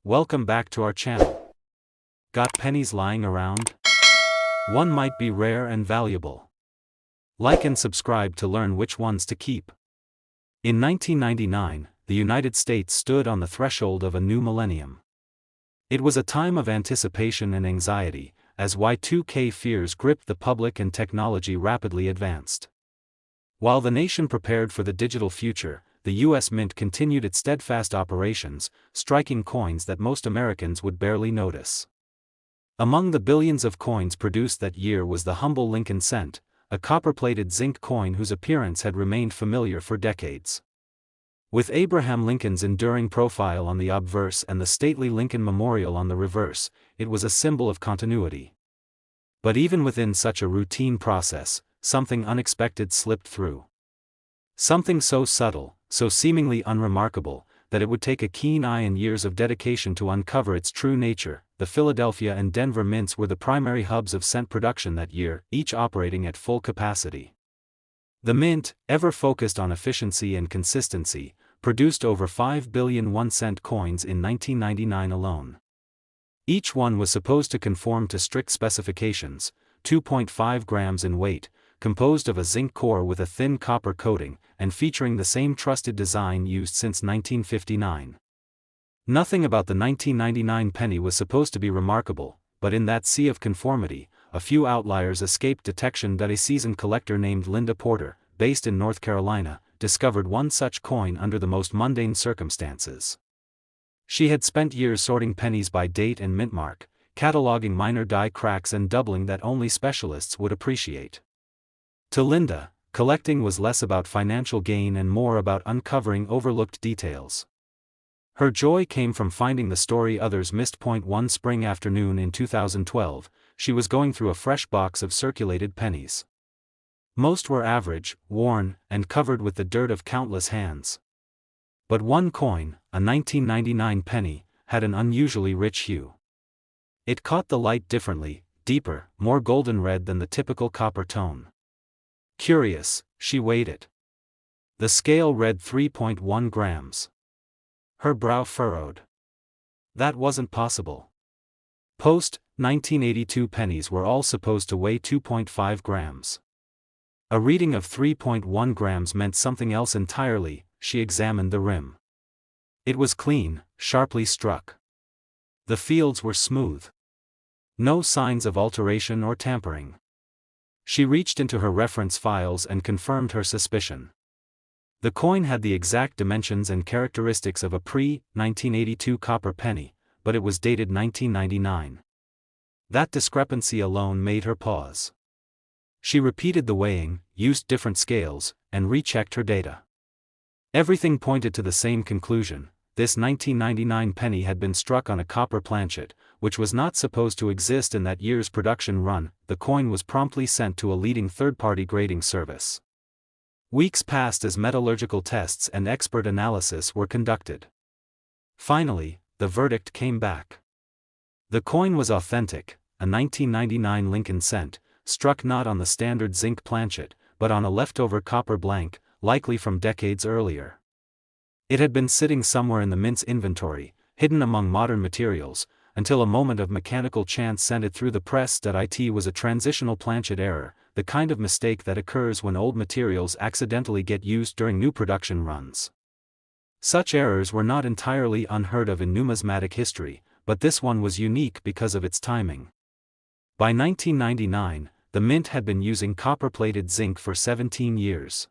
Welcome back to our channel. Got pennies lying around? One might be rare and valuable. Like and subscribe to learn which ones to keep. In 1999, the United States stood on the threshold of a new millennium. It was a time of anticipation and anxiety, as Y2K fears gripped the public and technology rapidly advanced. While the nation prepared for the digital future, the U.S. Mint continued its steadfast operations, striking coins that most Americans would barely notice. Among the billions of coins produced that year was the humble Lincoln cent, a copper-plated zinc coin whose appearance had remained familiar for decades. With Abraham Lincoln's enduring profile on the obverse and the stately Lincoln Memorial on the reverse, it was a symbol of continuity. But even within such a routine process, something unexpected slipped through. Something so subtle, so seemingly unremarkable, that it would take a keen eye and years of dedication to uncover its true nature. The Philadelphia and Denver mints were the primary hubs of cent production that year, each operating at full capacity. The mint, ever focused on efficiency and consistency, produced over 5 billion 1-cent coins in 1999 alone. Each one was supposed to conform to strict specifications, 2.5 grams in weight, composed of a zinc core with a thin copper coating, and featuring the same trusted design used since 1959. Nothing about the 1999 penny was supposed to be remarkable, but in that sea of conformity, a few outliers escaped detection. A seasoned collector named Linda Porter, based in North Carolina, discovered one such coin under the most mundane circumstances. She had spent years sorting pennies by date and mint mark, cataloging minor die cracks and doubling that only specialists would appreciate. To Linda, collecting was less about financial gain and more about uncovering overlooked details. Her joy came from finding the story others missed. One spring afternoon in 2012, she was going through a fresh box of circulated pennies. Most were average, worn, and covered with the dirt of countless hands. But one coin, a 1999 penny, had an unusually rich hue. It caught the light differently, deeper, more golden red than the typical copper tone. Curious, she weighed it. The scale read 3.1 grams. Her brow furrowed. That wasn't possible. Post-1982 pennies were all supposed to weigh 2.5 grams. A reading of 3.1 grams meant something else entirely. She examined the rim. It was clean, sharply struck. The fields were smooth. No signs of alteration or tampering. She reached into her reference files and confirmed her suspicion. The coin had the exact dimensions and characteristics of a pre-1982 copper penny, but it was dated 1999. That discrepancy alone made her pause. She repeated the weighing, used different scales, and rechecked her data. Everything pointed to the same conclusion: this 1999 penny had been struck on a copper planchet, which was not supposed to exist in that year's production run. The coin was promptly sent to a leading third-party grading service. Weeks passed as metallurgical tests and expert analysis were conducted. Finally, the verdict came back. The coin was authentic, a 1999 Lincoln cent, struck not on the standard zinc planchet, but on a leftover copper blank, likely from decades earlier. It had been sitting somewhere in the mint's inventory, hidden among modern materials, until a moment of mechanical chance sent it through the press. It was a transitional planchet error, the kind of mistake that occurs when old materials accidentally get used during new production runs. Such errors were not entirely unheard of in numismatic history, but this one was unique because of its timing. By 1999, the mint had been using copper-plated zinc for 17 years.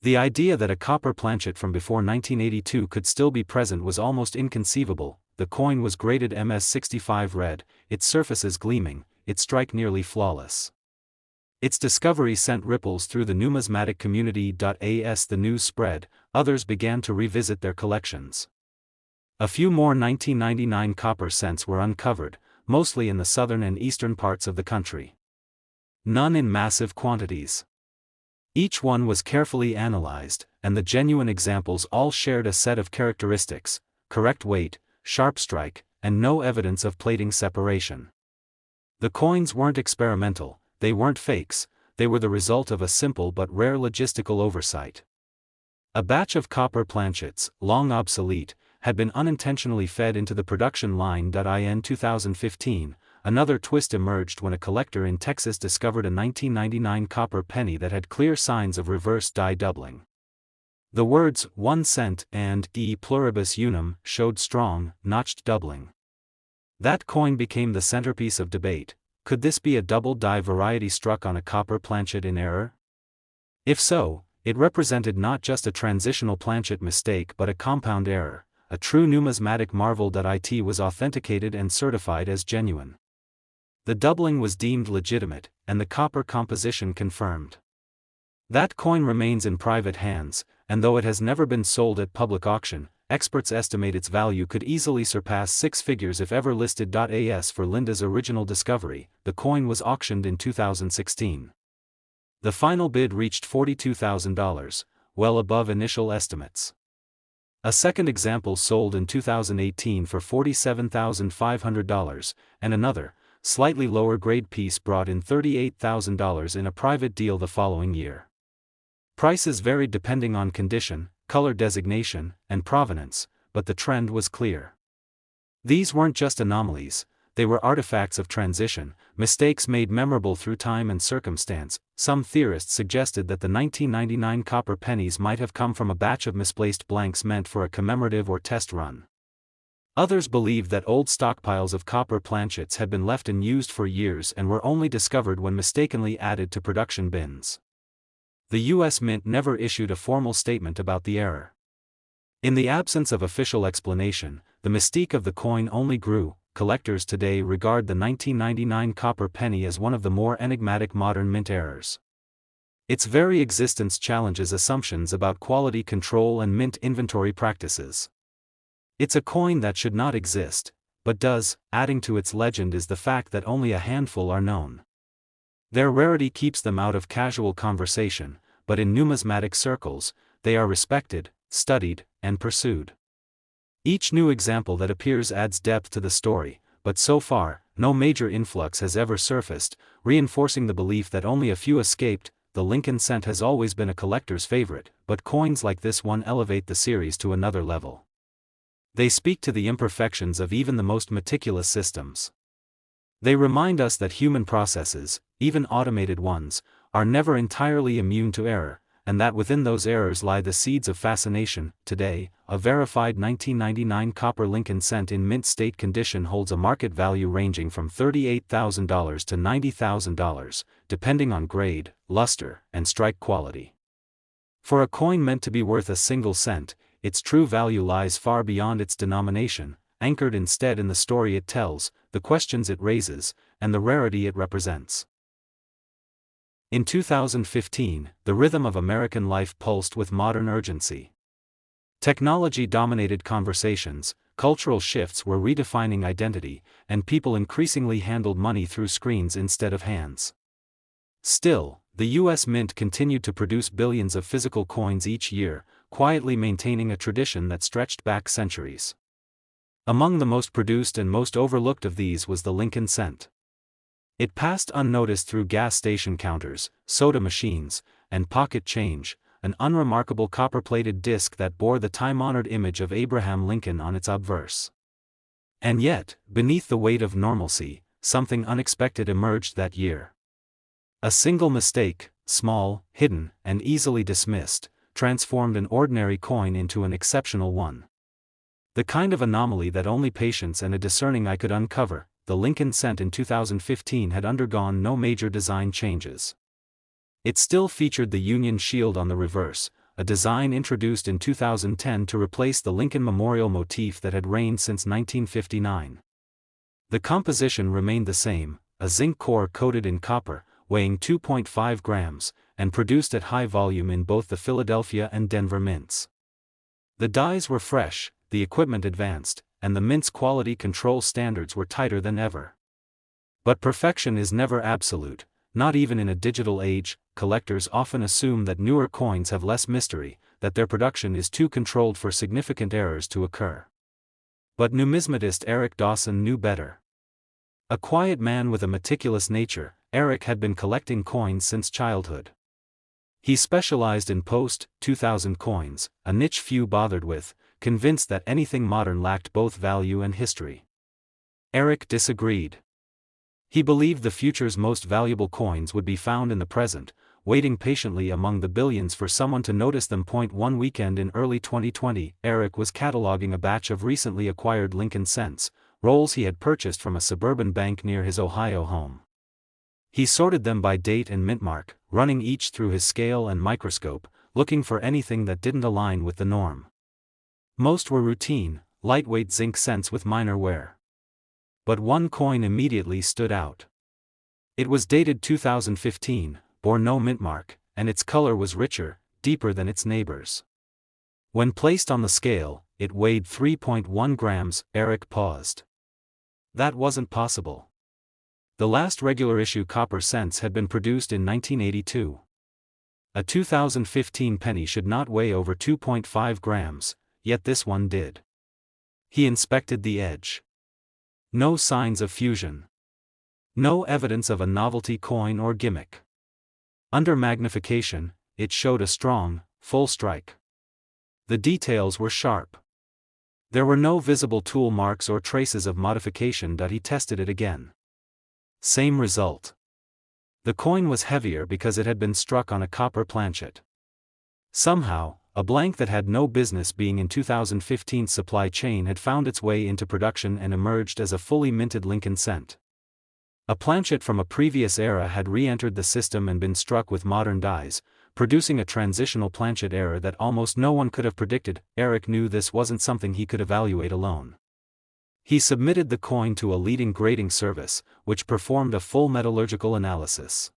The idea that a copper planchet from before 1982 could still be present was almost inconceivable. The coin was graded MS65 red, its surfaces gleaming, its strike nearly flawless. Its discovery sent ripples through the numismatic community. As the news spread, others began to revisit their collections. A few more 1999 copper cents were uncovered, mostly in the southern and eastern parts of the country. None in massive quantities. Each one was carefully analyzed, and the genuine examples all shared a set of characteristics: correct weight, sharp strike, and no evidence of plating separation. The coins weren't experimental, they weren't fakes, they were the result of a simple but rare logistical oversight. A batch of copper planchets, long obsolete, had been unintentionally fed into the production line. In 2015, another twist emerged when a collector in Texas discovered a 1999 copper penny that had clear signs of reverse die doubling. The words 1 cent and e pluribus unum showed strong, notched doubling. That coin became the centerpiece of debate. Could this be a double die variety struck on a copper planchet in error? If so, it represented not just a transitional planchet mistake but a compound error, a true numismatic marvel. It was authenticated and certified as genuine. The doubling was deemed legitimate, and the copper composition confirmed. That coin remains in private hands, and though it has never been sold at public auction, experts estimate its value could easily surpass six figures if ever listed. As for Linda's original discovery, the coin was auctioned in 2016. The final bid reached $42,000, well above initial estimates. A second example sold in 2018 for $47,500, and another, slightly lower grade piece brought in $38,000 in a private deal the following year. Prices varied depending on condition, color designation, and provenance, but the trend was clear. These weren't just anomalies, they were artifacts of transition, mistakes made memorable through time and circumstance. Some theorists suggested that the 1999 copper pennies might have come from a batch of misplaced blanks meant for a commemorative or test run. Others believed that old stockpiles of copper planchets had been left unused for years and were only discovered when mistakenly added to production bins. The U.S. Mint never issued a formal statement about the error. In the absence of official explanation, the mystique of the coin only grew. Collectors today regard the 1999 copper penny as one of the more enigmatic modern mint errors. Its very existence challenges assumptions about quality control and mint inventory practices. It's a coin that should not exist, but does. Adding to its legend is the fact that only a handful are known. Their rarity keeps them out of casual conversation, but in numismatic circles, they are respected, studied, and pursued. Each new example that appears adds depth to the story, but so far, no major influx has ever surfaced, reinforcing the belief that only a few escaped. The Lincoln cent has always been a collector's favorite, but coins like this one elevate the series to another level. They speak to the imperfections of even the most meticulous systems. They remind us that human processes, even automated ones, are never entirely immune to error, and that within those errors lie the seeds of fascination. Today, a verified 1999 copper Lincoln cent in mint state condition holds a market value ranging from $38,000 to $90,000, depending on grade, luster, and strike quality. For a coin meant to be worth a single cent, its true value lies far beyond its denomination, anchored instead in the story it tells, the questions it raises, and the rarity it represents. In 2015, the rhythm of American life pulsed with modern urgency. Technology dominated conversations, cultural shifts were redefining identity, and people increasingly handled money through screens instead of hands. Still, the U.S. Mint continued to produce billions of physical coins each year, quietly maintaining a tradition that stretched back centuries. Among the most produced and most overlooked of these was the Lincoln cent. It passed unnoticed through gas station counters, soda machines, and pocket change, an unremarkable copper-plated disc that bore the time-honored image of Abraham Lincoln on its obverse. And yet, beneath the weight of normalcy, something unexpected emerged that year. A single mistake, small, hidden, and easily dismissed, transformed an ordinary coin into an exceptional one. The kind of anomaly that only patience and a discerning eye could uncover. The Lincoln cent in 2015 had undergone no major design changes. It still featured the Union shield on the reverse, a design introduced in 2010 to replace the Lincoln Memorial motif that had reigned since 1959. The composition remained the same, a zinc core coated in copper, weighing 2.5 grams, and produced at high volume in both the Philadelphia and Denver mints. The dies were fresh, the equipment advanced, and the mint's quality control standards were tighter than ever. But perfection is never absolute, not even in a digital age. Collectors often assume that newer coins have less mystery, that their production is too controlled for significant errors to occur. But numismatist Eric Dawson knew better. A quiet man with a meticulous nature, Eric had been collecting coins since childhood. He specialized in post-2000 coins, a niche few bothered with, convinced that anything modern lacked both value and history. Eric disagreed. He believed the future's most valuable coins would be found in the present, waiting patiently among the billions for someone to notice them. One weekend in early 2020, Eric was cataloging a batch of recently acquired Lincoln cents, rolls he had purchased from a suburban bank near his Ohio home. He sorted them by date and mintmark, running each through his scale and microscope, looking for anything that didn't align with the norm. Most were routine, lightweight zinc cents with minor wear. But one coin immediately stood out. It was dated 2015, bore no mintmark, and its color was richer, deeper than its neighbors. When placed on the scale, it weighed 3.1 grams. Eric paused. That wasn't possible. The last regular issue copper cents had been produced in 1982. A 2015 penny should not weigh over 2.5 grams, yet this one did. He inspected the edge. No signs of fusion. No evidence of a novelty coin or gimmick. Under magnification, it showed a strong, full strike. The details were sharp. There were no visible tool marks or traces of modification. He tested it again. Same result. The coin was heavier because it had been struck on a copper planchet. Somehow, a blank that had no business being in 2015's supply chain had found its way into production and emerged as a fully minted Lincoln cent. A planchet from a previous era had re-entered the system and been struck with modern dies, producing a transitional planchet error that almost no one could have predicted. Eric knew this wasn't something he could evaluate alone. He submitted the coin to a leading grading service, which performed a full metallurgical analysis.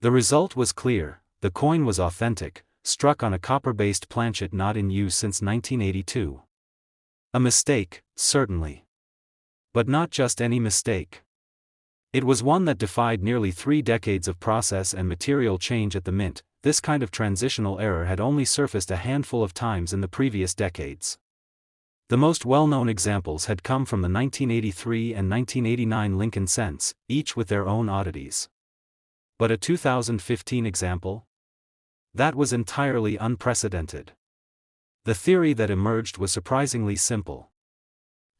The result was clear: the coin was authentic, struck on a copper-based planchet not in use since 1982. A mistake, certainly. But not just any mistake. It was one that defied nearly 3 decades of process and material change at the mint. This kind of transitional error had only surfaced a handful of times in the previous decades. The most well-known examples had come from the 1983 and 1989 Lincoln cents, each with their own oddities. But a 2015 example? That was entirely unprecedented. The theory that emerged was surprisingly simple.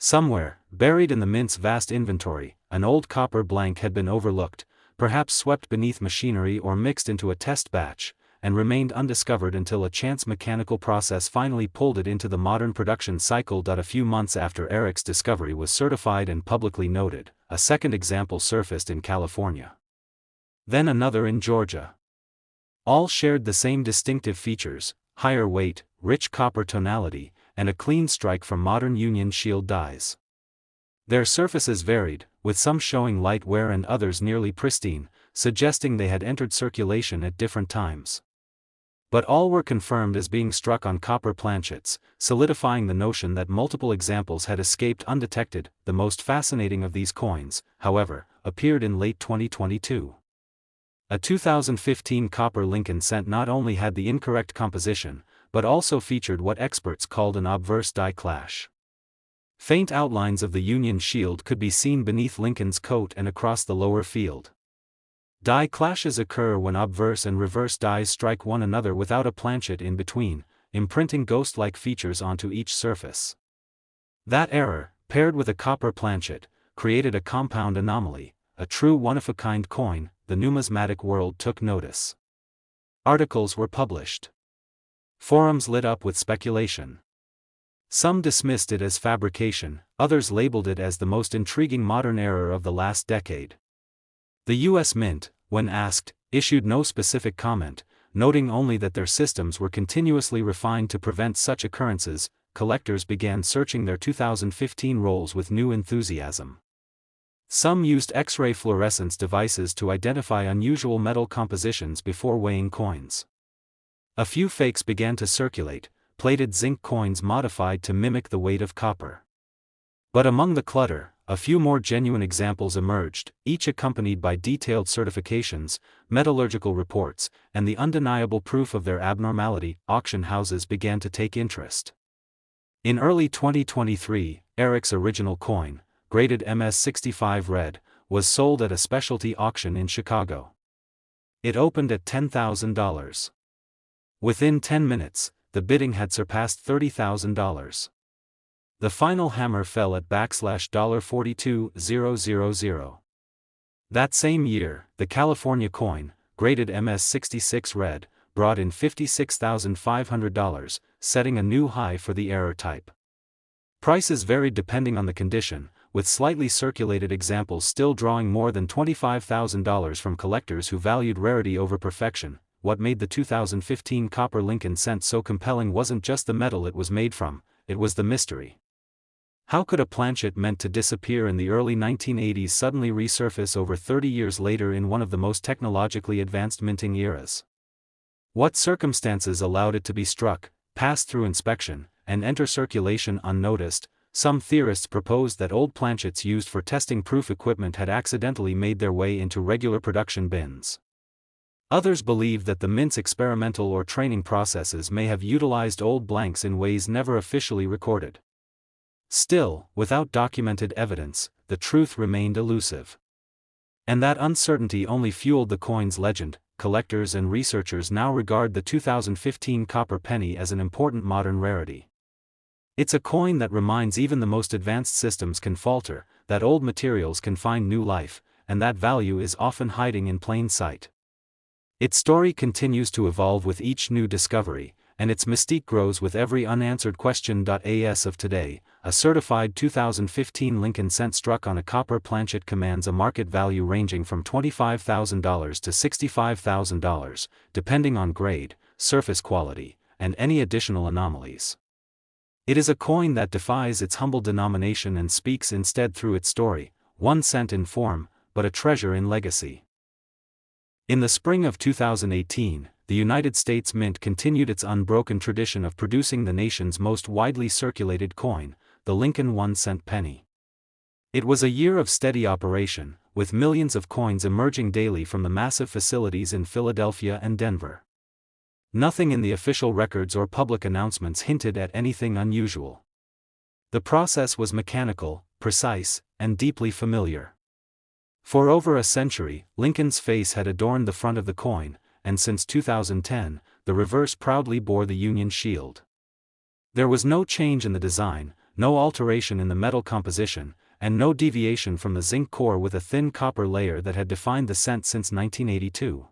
Somewhere, buried in the mint's vast inventory, an old copper blank had been overlooked, perhaps swept beneath machinery or mixed into a test batch, and remained undiscovered until a chance mechanical process finally pulled it into the modern production cycle. A few months after Eric's discovery was certified and publicly noted, a second example surfaced in California. Then another in Georgia. All shared the same distinctive features: higher weight, rich copper tonality, and a clean strike from modern Union Shield dies. Their surfaces varied, with some showing light wear and others nearly pristine, suggesting they had entered circulation at different times. But all were confirmed as being struck on copper planchets, solidifying the notion that multiple examples had escaped undetected. The most fascinating of these coins, however, appeared in late 2022. A 2015 copper Lincoln cent not only had the incorrect composition, but also featured what experts called an obverse die clash. Faint outlines of the Union Shield could be seen beneath Lincoln's coat and across the lower field. Die clashes occur when obverse and reverse dies strike one another without a planchet in between, imprinting ghost-like features onto each surface. That error, paired with a copper planchet, created a compound anomaly, a true one-of-a-kind coin. The numismatic world took notice. Articles were published. Forums lit up with speculation. Some dismissed it as fabrication, others labeled it as the most intriguing modern error of the last decade. The U.S. Mint, when asked, issued no specific comment, noting only that their systems were continuously refined to prevent such occurrences. Collectors began searching their 2015 rolls with new enthusiasm. Some used X-ray fluorescence devices to identify unusual metal compositions before weighing coins. A few fakes began to circulate, plated zinc coins modified to mimic the weight of copper. But among the clutter, a few more genuine examples emerged, each accompanied by detailed certifications, metallurgical reports, and the undeniable proof of their abnormality. Auction houses began to take interest. In early 2023, Eric's original coin, graded MS65 red, was sold at a specialty auction in Chicago. It opened at $10,000. Within 10 minutes, the the bidding had surpassed $30,000. The final hammer fell at $42,000. That same year, the California coin, graded MS-66 red, brought in $56,500, setting a new high for the error type. Prices varied depending on the condition, with slightly circulated examples still drawing more than $25,000 from collectors who valued rarity over perfection. What made the 2015 copper Lincoln cent so compelling wasn't just the metal it was made from, it was the mystery. How could a planchet meant to disappear in the early 1980s suddenly resurface over 30 years later in one of the most technologically advanced minting eras? What circumstances allowed it to be struck, pass through inspection, and enter circulation unnoticed? Some theorists proposed that old planchets used for testing proof equipment had accidentally made their way into regular production bins. Others believed that the mint's experimental or training processes may have utilized old blanks in ways never officially recorded. Still, without documented evidence, the truth remained elusive. And that uncertainty only fueled the coin's legend. Collectors and researchers now regard the 2015 copper penny as an important modern rarity. It's a coin that reminds even the most advanced systems can falter, that old materials can find new life, and that value is often hiding in plain sight. Its story continues to evolve with each new discovery, and its mystique grows with every unanswered question. As of today, a certified 2015 Lincoln cent struck on a copper planchet commands a market value ranging from $25,000 to $65,000, depending on grade, surface quality, and any additional anomalies. It is a coin that defies its humble denomination and speaks instead through its story, 1 cent in form, but a treasure in legacy. In the spring of 2018, the United States Mint continued its unbroken tradition of producing the nation's most widely circulated coin, the Lincoln 1-cent penny. It was a year of steady operation, with millions of coins emerging daily from the massive facilities in Philadelphia and Denver. Nothing in the official records or public announcements hinted at anything unusual. The process was mechanical, precise, and deeply familiar. For over a century, Lincoln's face had adorned the front of the coin, and since 2010, the reverse proudly bore the Union shield. There was no change in the design, no alteration in the metal composition, and no deviation from the zinc core with a thin copper layer that had defined the cent since 1982.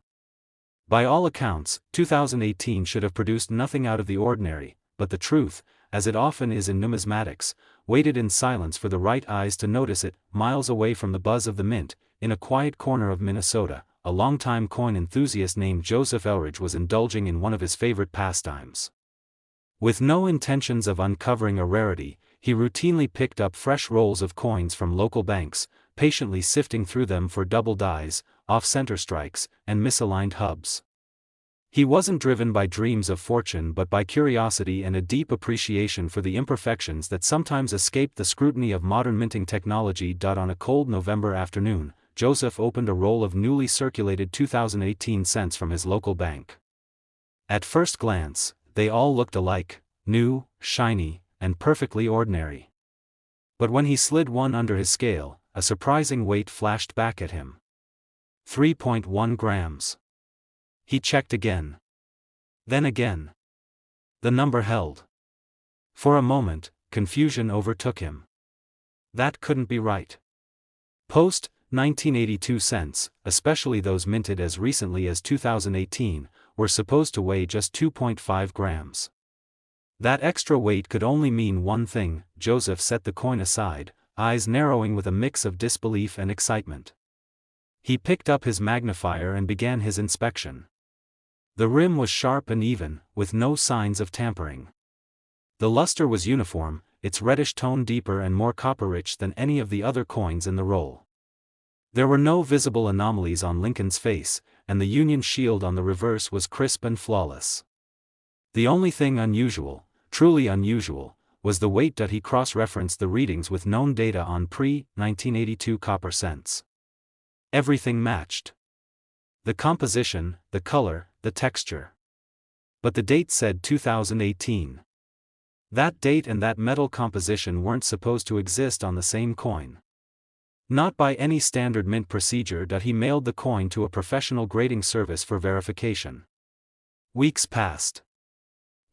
By all accounts, 2018 should have produced nothing out of the ordinary, but the truth, as it often is in numismatics, waited in silence for the right eyes to notice it. Miles away from the buzz of the mint, in a quiet corner of Minnesota, a longtime coin enthusiast named Joseph Elridge was indulging in one of his favorite pastimes. With no intentions of uncovering a rarity, he routinely picked up fresh rolls of coins from local banks, patiently sifting through them for double dies, off-center strikes, and misaligned hubs. He wasn't driven by dreams of fortune but by curiosity and a deep appreciation for the imperfections that sometimes escape the scrutiny of modern minting technology. On a cold November afternoon, Joseph opened a roll of newly circulated 2018 cents from his local bank. At first glance, they all looked alike, new, shiny, and perfectly ordinary. But when he slid one under his scale, a surprising weight flashed back at him. 3.1 grams. He checked again. Then again. The number held. For a moment, confusion overtook him. That couldn't be right. Post-1982 cents, especially those minted as recently as 2018, were supposed to weigh just 2.5 grams. That extra weight could only mean one thing. Joseph set the coin aside, eyes narrowing with a mix of disbelief and excitement. He picked up his magnifier and began his inspection. The rim was sharp and even, with no signs of tampering. The luster was uniform, its reddish tone deeper and more copper-rich than any of the other coins in the roll. There were no visible anomalies on Lincoln's face, and the Union shield on the reverse was crisp and flawless. The only thing unusual, truly unusual, was the weight. He cross-referenced the readings with known data on pre-1982 copper cents. Everything matched. The composition, the color, the texture. But the date said 2018. That date and that metal composition weren't supposed to exist on the same coin. Not by any standard mint procedure. He mailed the coin to a professional grading service for verification. Weeks passed.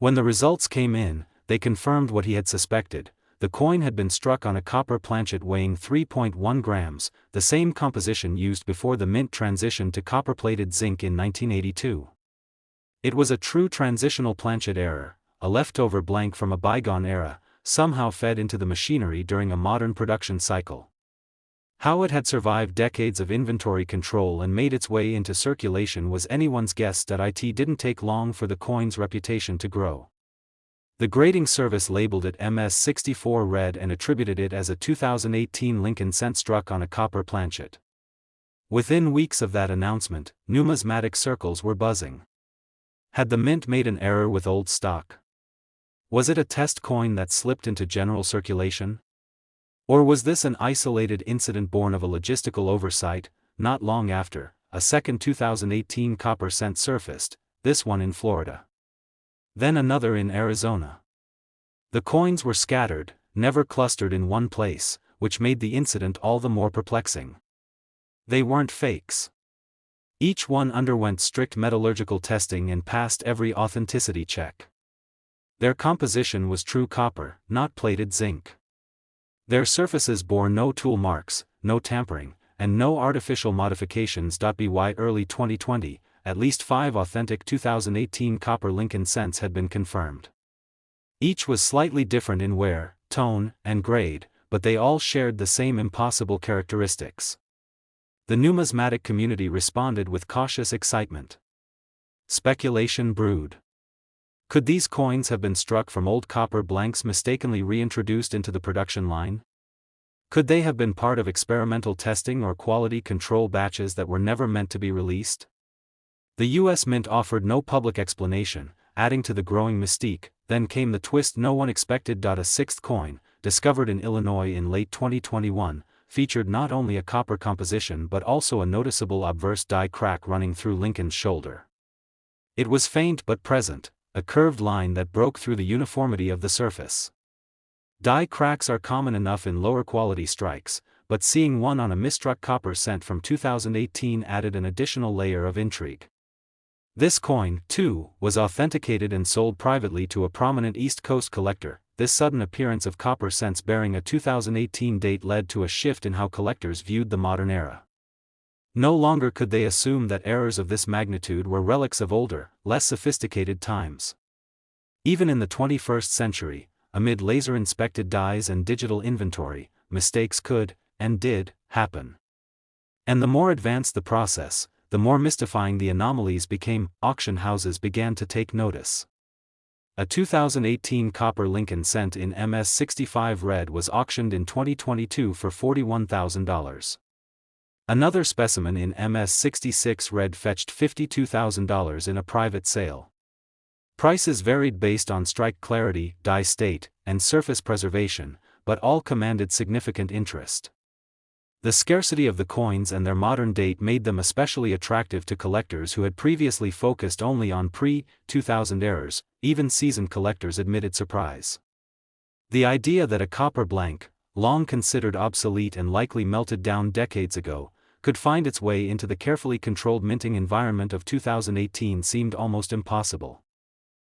When the results came in, they confirmed what he had suspected. The coin had been struck on a copper planchet weighing 3.1 grams, the same composition used before the mint transitioned to copper-plated zinc in 1982. It was a true transitional planchet error, a leftover blank from a bygone era, somehow fed into the machinery during a modern production cycle. How it had survived decades of inventory control and made its way into circulation was anyone's guess. It didn't take long for the coin's reputation to grow. The grading service labeled it MS-64 red and attributed it as a 2018 Lincoln cent struck on a copper planchet. Within weeks of that announcement, numismatic circles were buzzing. Had the mint made an error with old stock? Was it a test coin that slipped into general circulation? Or was this an isolated incident born of a logistical oversight? Not long after, a second 2018 copper cent surfaced, this one in Florida. Then another in Arizona. The coins were scattered, never clustered in one place, which made the incident all the more perplexing. They weren't fakes. Each one underwent strict metallurgical testing and passed every authenticity check. Their composition was true copper, not plated zinc. Their surfaces bore no tool marks, no tampering, and no artificial modifications. By early 2020, at least 5 authentic 2018 copper Lincoln cents had been confirmed. Each was slightly different in wear, tone, and grade, but they all shared the same impossible characteristics. The numismatic community responded with cautious excitement. Speculation brewed. Could these coins have been struck from old copper blanks mistakenly reintroduced into the production line? Could they have been part of experimental testing or quality control batches that were never meant to be released? The U.S. Mint offered no public explanation, adding to the growing mystique. Then came the twist no one expected. A sixth coin, discovered in Illinois in late 2021, featured not only a copper composition but also a noticeable obverse die crack running through Lincoln's shoulder. It was faint but present, a curved line that broke through the uniformity of the surface. Die cracks are common enough in lower quality strikes, but seeing one on a misstruck copper cent from 2018 added an additional layer of intrigue. This coin, too, was authenticated and sold privately to a prominent East Coast collector. This sudden appearance of copper cents bearing a 2018 date led to a shift in how collectors viewed the modern era. No longer could they assume that errors of this magnitude were relics of older, less sophisticated times. Even in the 21st century, amid laser-inspected dies and digital inventory, mistakes could, and did, happen. And the more advanced the process, the more mystifying the anomalies became. Auction houses began to take notice. A 2018 copper Lincoln cent in MS-65 red was auctioned in 2022 for $41,000. Another specimen in MS-66 red fetched $52,000 in a private sale. Prices varied based on strike clarity, die state, and surface preservation, but all commanded significant interest. The scarcity of the coins and their modern date made them especially attractive to collectors who had previously focused only on pre-2000 errors. Even seasoned collectors admitted surprise. The idea that a copper blank, long considered obsolete and likely melted down decades ago, could find its way into the carefully controlled minting environment of 2018 seemed almost impossible.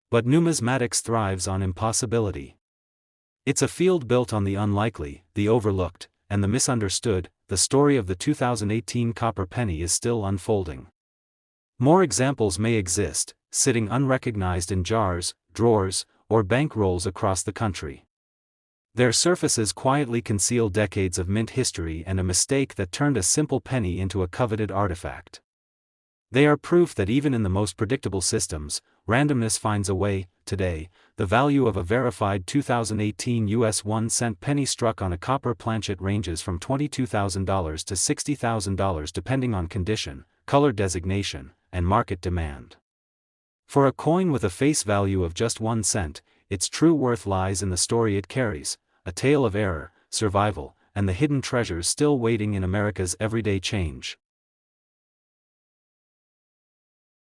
But numismatics thrives on impossibility. It's a field built on the unlikely, the overlooked, and the misunderstood. The story of the 2018 copper penny is still unfolding. More examples may exist, sitting unrecognized in jars, drawers, or bank rolls across the country. Their surfaces quietly conceal decades of mint history and a mistake that turned a simple penny into a coveted artifact. They are proof that even in the most predictable systems, randomness finds a way. Today, the value of a verified 2018 US 1-cent penny struck on a copper planchet ranges from $22,000 to $60,000 depending on condition, color designation, and market demand. For a coin with a face value of just 1 cent, its true worth lies in the story it carries, a tale of error, survival, and the hidden treasures still waiting in America's everyday change.